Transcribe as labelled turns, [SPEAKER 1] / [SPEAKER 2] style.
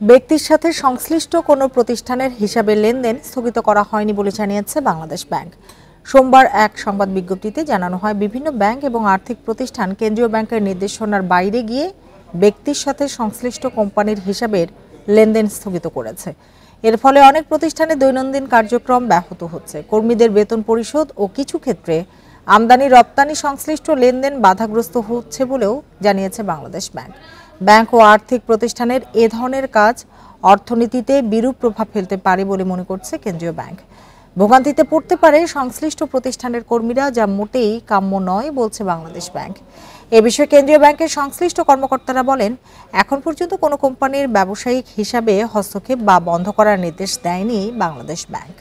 [SPEAKER 1] ব্যক্তির সাথে সংশ্লিষ্ট কোনো প্রতিষ্ঠানের হিসাবে লেনদেন স্থগিত করা হয়নি বলে জানিয়েছে বাংলাদেশ ব্যাংক। সোমবার এক সংবাদ বিজ্ঞপ্তিতে জানানো হয়, বিভিন্ন ব্যাংক এবং আর্থিক প্রতিষ্ঠান কেন্দ্রীয় ব্যাংকের নির্দেশনার বাইরে গিয়ে ব্যক্তির সাথে সংশ্লিষ্ট কোম্পানির হিসাবের লেনদেন স্থগিত করেছে। এর ফলে অনেক প্রতিষ্ঠানে দৈনন্দিন কার্যক্রম ব্যাহত হচ্ছে। কর্মীদের বেতন পরিশোধ ও কিছু ক্ষেত্রে আমদানি রপ্তানি সংশ্লিষ্ট লেনদেন বাধাগ্রস্ত হচ্ছে বলেও জানিয়েছে বাংলাদেশ ব্যাংক। ব্যাংক ও আর্থিক প্রতিষ্ঠানের এ ধরনের কাজ অর্থনীতিতে বিরূপ প্রভাব ফেলতে পারে বলে মনে করছে কেন্দ্রীয় ব্যাংক। ভোগান্তিতে পড়তে পারে সংশ্লিষ্ট প্রতিষ্ঠানের কর্মীরা, যা মোটেই কাম্য নয় বলছে বাংলাদেশ ব্যাংক। এ বিষয়ে কেন্দ্রীয় ব্যাংকের সংশ্লিষ্ট কর্মকর্তারা বলেন, এখন পর্যন্ত কোনো কোম্পানির ব্যবসায়িক হিসাবে হস্তক্ষেপ বা বন্ধ করার নির্দেশ দেয়নি বাংলাদেশ ব্যাংক।